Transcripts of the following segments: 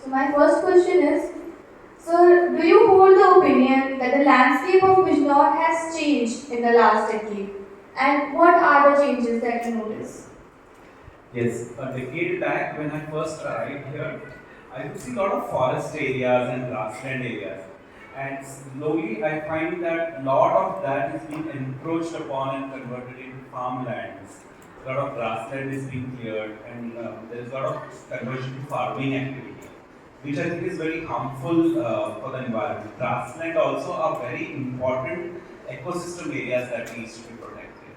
So my first question is, sir, do you hold the opinion that the landscape of Bijnor has changed in the last decade? And what are the changes that you notice? Yes, a decade back when I first arrived here, I could see a lot of forest areas and grassland areas. And slowly I find that a lot of that is being encroached upon and converted into farmlands. A lot of grassland is being cleared and there is a lot of conversion to farming activity, which I think is very harmful for the environment. Grassland also are very important ecosystem areas that needs to be protected.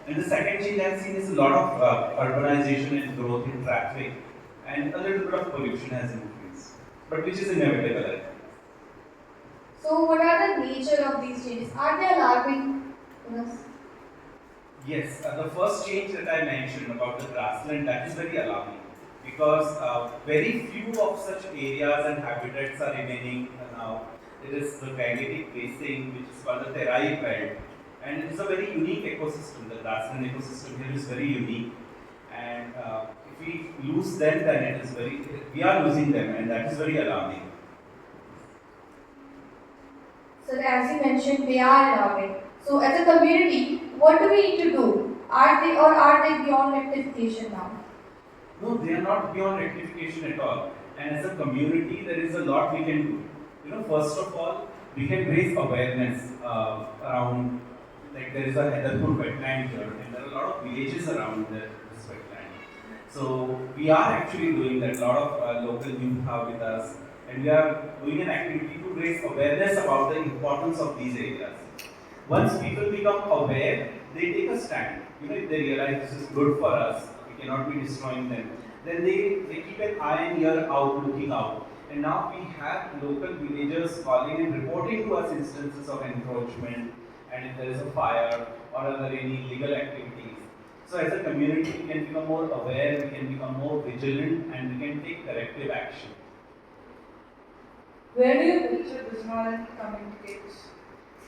And the second change I've seen is a lot of urbanization and growth in traffic, and a little bit of pollution has increased, but which is inevitable, I think. So what are the nature of these changes? Are they alarming? Yes. Yes, the first change that I mentioned about the grassland, that is very alarming because very few of such areas and habitats are remaining now. There is the granitic basin, which is called the Terai belt, and it is a very unique ecosystem. The grassland ecosystem here is very unique, and if we lose them, then it is very, we are losing them, and that is very alarming. So as you mentioned, they are alarming. So as a community, what do we need to do? Are they beyond rectification now? No, they are not beyond rectification at all. And as a community, there is a lot we can do. First of all, we can raise awareness around, like there is a Heatherpur wetland here, and there are a lot of villages around this wetland. So we are actually doing that. A lot of local youth are with us, and we are doing an activity to raise awareness about the importance of these areas. Once people become aware, they take a stand. If they realize this is good for us, we cannot be destroying them, then they keep an eye and ear out, looking out. And now we have local villagers calling and reporting to us instances of encroachment, and if there is a fire or are there any illegal activities. So as a community, we can become more aware, we can become more vigilant, and we can take corrective action. Where do you picture Bijnor in coming decades?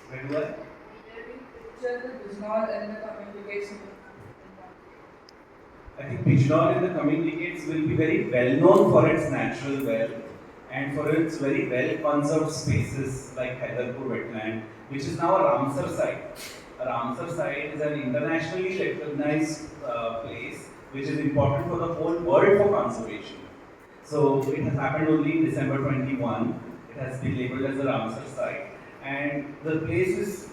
Where do I? Where do you picture the Bijnor in the coming decades? I think Bijnor in the coming decades will be very well known for its natural wealth and for its very well conserved spaces like Heatherpur wetland, which is now a Ramsar site. A Ramsar site is an internationally recognized place which is important for the whole world for conservation. So it has happened only in December 21. It has been labeled as a Ramsar site, and the place is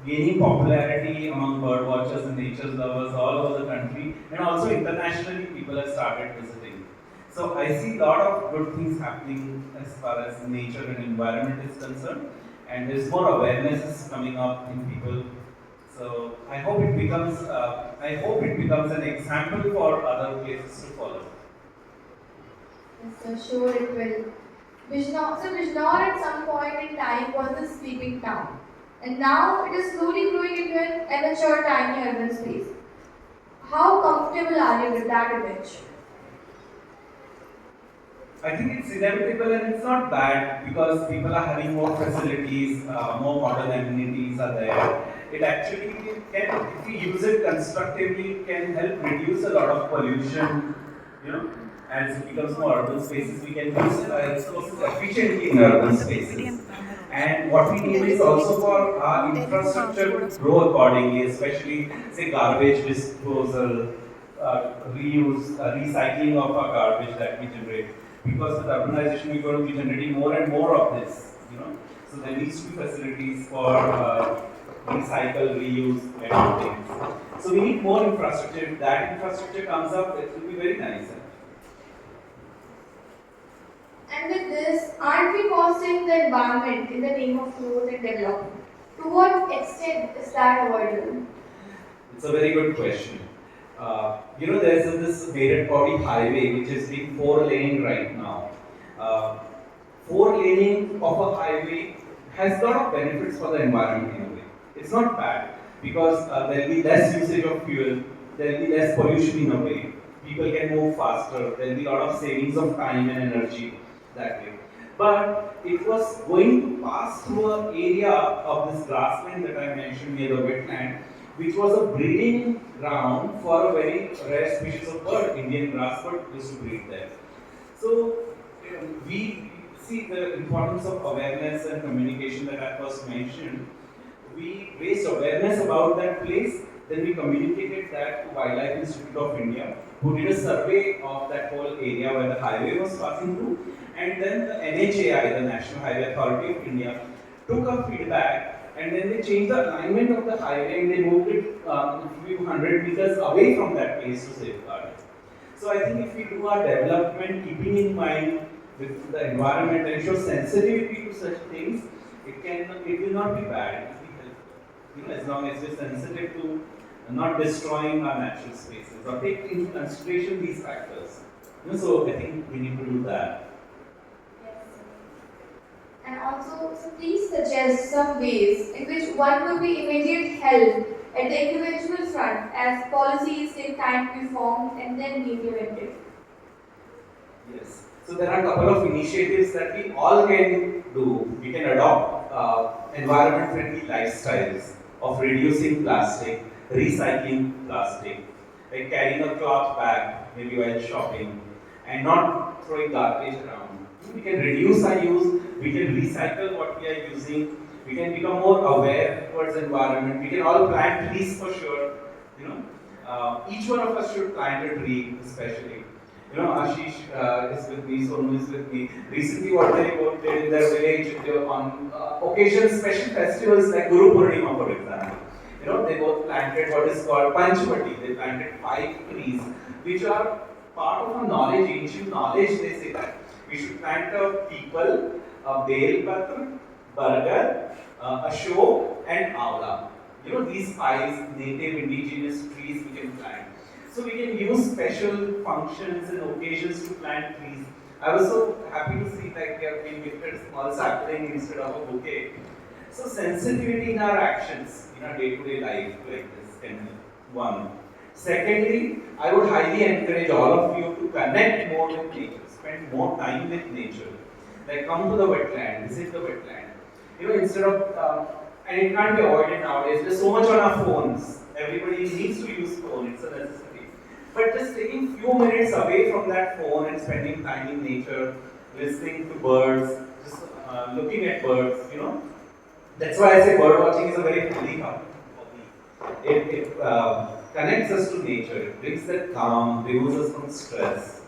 gaining popularity among bird watchers and nature lovers all over the country, and also internationally people have started visiting. So I see a lot of good things happening as far as nature and environment is concerned, and there's more awareness is coming up in people. So I hope it becomes an example for other places to follow. Yes, sir, sure it will. Bijnor at some point in time was a sleeping town, and now it is slowly growing into an amateur tiny urban space. How comfortable are you with that image? I think it's inevitable and it's not bad because people are having more facilities, more modern amenities are there. It actually can, if we use it constructively, can help reduce a lot of pollution. As it becomes more urban spaces, we can use resources efficiently in urban spaces. And what we need is also for our infrastructure to grow accordingly, especially say garbage disposal, reuse, recycling of our garbage that we generate. Because with urbanization, we're going to be generating more and more of this. So there needs to be facilities for recycle, reuse, and things. So we need more infrastructure. If that infrastructure comes up, it will be very nice. And with this, aren't we costing the environment in the name of growth and development? To what extent is that avoidable? It's a very good question. There's this Meerut Pauri highway which is being four lane right now. Uh, Four laning of a highway has a lot of benefits for the environment in a way. It's not bad because there will be less usage of fuel, there will be less pollution in a way. People can move faster, there will be a lot of savings of time and energy that way. But it was going to pass through an area of this grassland that I mentioned near the wetland, which was a breeding ground for a very rare species of bird, Indian grassbird used to breed there. So we see the importance of awareness and communication that I first mentioned. We raised awareness about that place, then we communicated that to Wildlife Institute of India, who did a survey of that whole area where the highway was passing through, and then the NHAI, the National Highway Authority of India, took our feedback and then they changed the alignment of the highway and they moved it a few hundred meters away from that place to safeguard it. So I think if we do our development keeping in mind with the environment and show sensitivity to such things, it will not be bad. It will be helpful. As long as we're sensitive to not destroying our natural spaces or take into consideration these factors. So I think we need to do that. Yes. And also, so please suggest some ways in which one could be immediate help at the individual front as policies take time to be formed and then be implemented. Yes. So there are a couple of initiatives that we all can do. We can adopt environment-friendly lifestyles of reducing plastic, recycling plastic, like carrying a cloth bag maybe while shopping, and not throwing garbage around. We can reduce our use. We can recycle what we are using. We can become more aware towards environment. We can all plant trees for sure. Each one of us should plant a tree, especially. Ashish is with me, Sonu is with me. Recently, what they did in their village on occasions, special festivals like Guru Purnima, for example. They both planted what is called Panchvati. They planted 5 trees, which are part of a knowledge, ancient knowledge. They say that we should plant a peepal, a bel patra, bargar, ashok, and avla. These 5 native indigenous trees we can plant. So we can use special functions and occasions to plant trees. I was so happy to see that we have been gifted a small sapling instead of a bouquet. So sensitivity in our actions, in our day-to-day life like this can help. One. Secondly, I would highly encourage all of you to connect more with nature, spend more time with nature. Like come to the wetland, visit the wetland. Instead of, and it can't be avoided nowadays, there's so much on our phones. Everybody needs to use phone, it's a necessity. But just taking few minutes away from that phone and spending time in nature, listening to birds, just looking at birds. That's why I say bird watching is a very healthy hobby. It connects us to nature, it brings that calm, removes us from stress.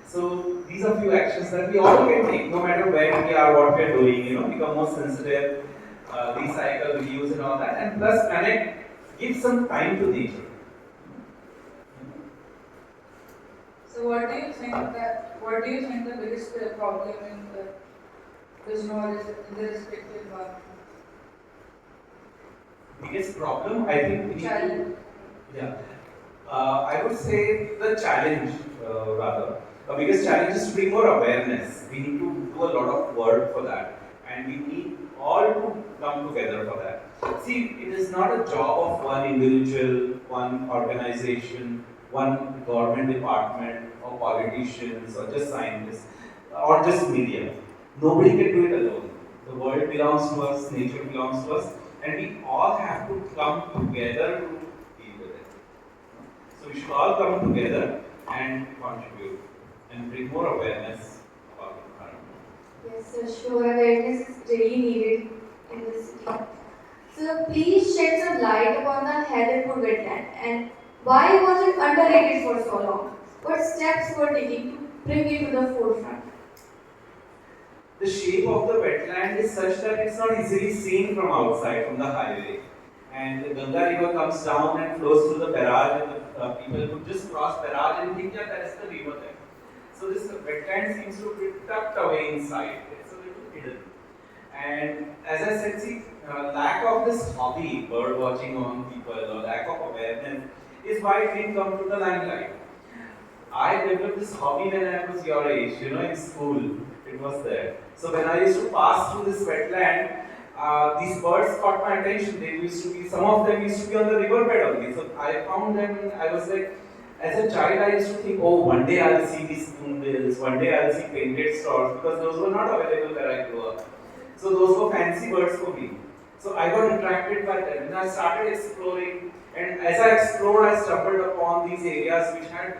So these are few actions that we all can take, no matter where we are, what we are doing. Become more sensitive, recycle, reuse, and all that, and plus connect, give some time to nature. So what do you think the biggest problem in the Bijnor is in the respective environment? Biggest problem, I think we need Challenge. to, yeah. I would say the challenge, rather. The biggest challenge is to bring more awareness. We need to do a lot of work for that, and we need all to come together for that. See, it is not a job of one individual, one organization, one government department, or politicians, or just scientists, or just media. Nobody can do it alone. The world belongs to us, nature belongs to us, and we all have to come together to deal with it. So we should all come together and contribute and bring more awareness about the environment. Yes, so sure, awareness is really needed in this city. So please shed some light upon the Hadarpur wetland and why was it underrated for so long? What steps were taken to bring it to the forefront? The shape of the wetland is such that it's not easily seen from outside, from the highway. And the Ganga river comes down and flows through the barrage, and the people could just cross barrage and think that that's the river there. So this wetland seems to be tucked away inside. It's a little hidden. And as I said, see, lack of this hobby, bird watching on people, or lack of awareness, is why it didn't come to the limelight. I developed this hobby when I was your age, in school. It was there. So when I used to pass through this wetland, these birds caught my attention. Some of them used to be on the riverbed only. So I found them, I was like, as a child, I used to think, oh, one day I'll see these spoonbills, one day I'll see painted storks, because those were not available where I grew up. So those were fancy birds for me. So I got attracted by them, and I started exploring. And as I explored, I stumbled upon these areas which had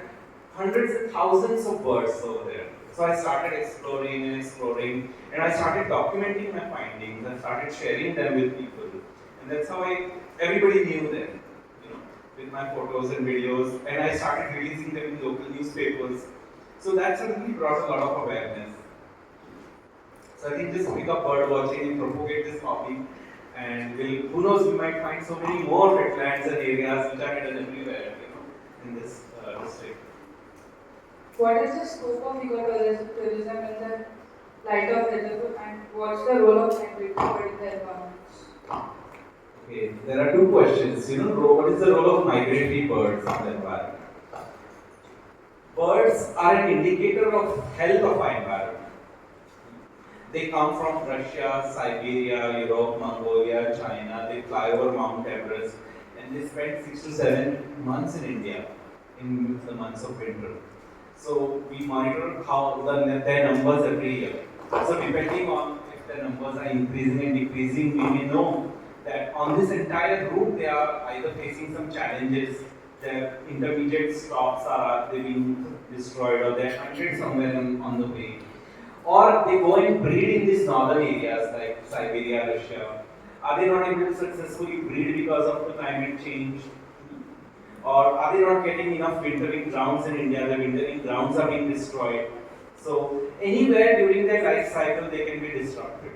hundreds and thousands of birds over there. So I started exploring and exploring, and I started documenting my findings. I started sharing them with people, and that's how everybody knew them, you know, with my photos and videos. And I started releasing them in local newspapers. So that certainly brought a lot of awareness. So I think just pick up bird watching and propagate this hobby, and who knows, we might find so many more wetlands and areas which are hidden everywhere, you know, in this district. What is the scope of ecotourism in the light of Hyderabad, and what's the role of migratory bird in the environment? Okay, there are two questions. You know, what is the role of migratory birds in the environment? Birds are an indicator of health of our environment. They come from Russia, Siberia, Europe, Mongolia, China. They fly over Mount Everest, and they spend 6 to 7 months in India in the months of winter. So we monitor how their numbers every year. So depending on if their numbers are increasing and decreasing, we may know that on this entire route they are either facing some challenges, their intermediate stops are they being destroyed, or they're hunted somewhere on the way, or they go and breed in these northern areas like Siberia, Russia. Are they not able to successfully breed because of the climate change? Or are they not getting enough wintering grounds in India? The wintering grounds are being destroyed. So anywhere during their life cycle they can be disrupted.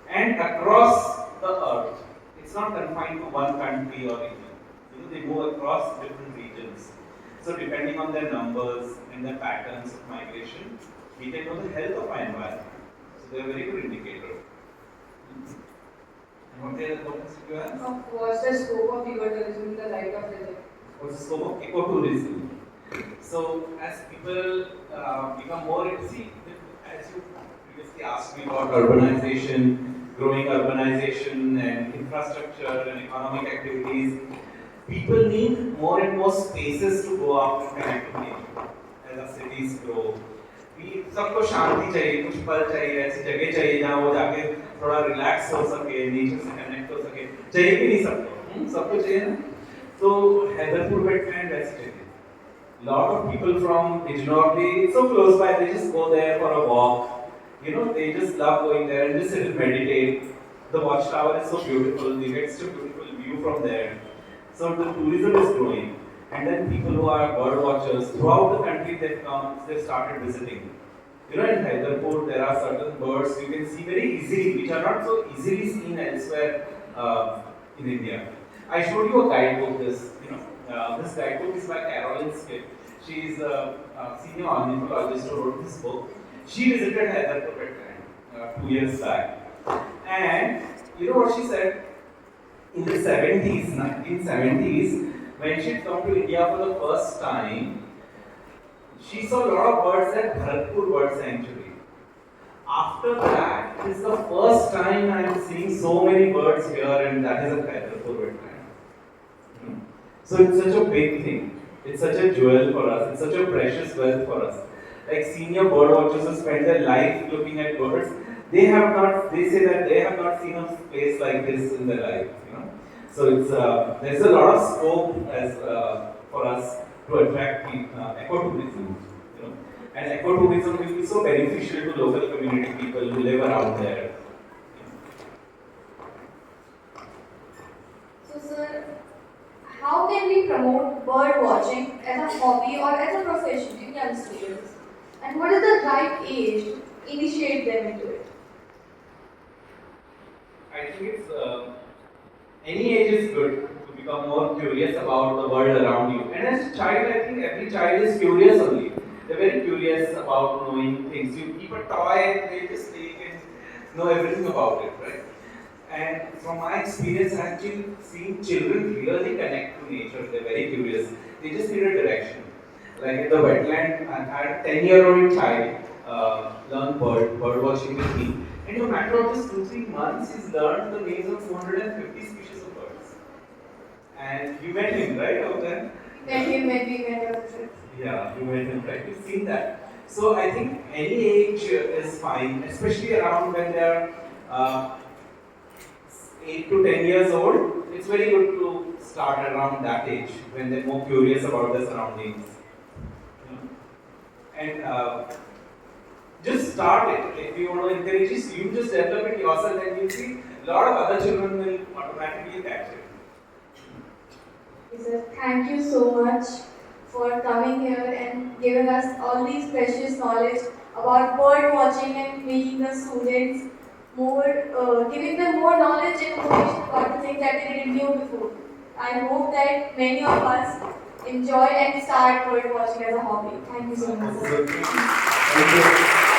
And across the earth, it's not confined to one country or region. You know, they move across different regions. So depending on their numbers and their patterns of migration, we can know the health of our environment. So they're a very good indicator. And what else did you ask? What's the scope of ecotourism in the light of Hyderabad? What's the scope of ecotourism? So as people become more, see, as you previously asked me about urbanization, growing urbanization and infrastructure and economic activities, people need more and more spaces to go out and connect with nature as our cities grow. सबको शांति चाहिए, कुछ पल चाहिए, ऐसी जगह चाहिए जहाँ वो जाके थोड़ा रिलैक्स हो सके, नेचर से कनेक्ट हो सके, चाहिए कि नहीं सबको? सबको चाहिए ना? तो हैदरपुर wetland ऐसी जगह. Lot of people from Bijnor, they so close by, they just go there for a walk. You know, they just love going there and just sit and meditate. The watchtower is so beautiful, they get such a beautiful view from there. So the tourism is growing. And then people who are bird watchers throughout the country, they've started visiting. You know, in Hyderpur, there are certain birds you can see very easily, which are not so easily seen elsewhere in India. I showed you a guidebook. This guidebook is by Carolyn Skip. She is a senior ornithologist who wrote this book. She visited Hyderpur wetland 2 years back, and you know what she said? In the 70s, 1970s, when she came to India for the first time, she saw a lot of birds at Bharatpur Bird Sanctuary. After that, it is the first time I am seeing so many birds here, and that is at Hyderpur wetland. So it's such a big thing. It's such a jewel for us. It's such a precious wealth for us. Like senior bird watchers who spend their life looking at birds, they say that they have not seen a place like this in their life. So there's a lot of scope for us to attract ecotourism. And ecotourism will be so beneficial to local community people who live around there. So, sir, how can we promote bird watching as a hobby or as a profession in young students? And what is the right age to initiate them into it? I think it's any age is good to become more curious about the world around you. And as a child, I think every child is curious only. They're very curious about knowing things. You keep a toy, they just take and know everything about it, right? And from my experience, I've actually seen children really connect to nature. They're very curious. They just need a direction. Like in the wetland, I had a 10-year-old child learn bird watching with me. And in a matter of just 2-3 months, he's learned the names of 250 species of birds. And you met him, right, over there? When we went on the trip. Yeah, you met him, right? You've seen that. So I think any age is fine, especially around when they're 8 to 10 years old. It's very good to start around that age when they're more curious about their surroundings. And just start it. If you want to encourage it, you just develop it yourself, and you'll see a lot of other children will automatically catch it. Okay, sir, thank you so much for coming here and giving us all these precious knowledge about bird watching and making the students more, giving them more knowledge and information about the things that they didn't know before. I hope that many of us enjoy and start bird watching as a hobby. Thank you so much, sir. Thank you.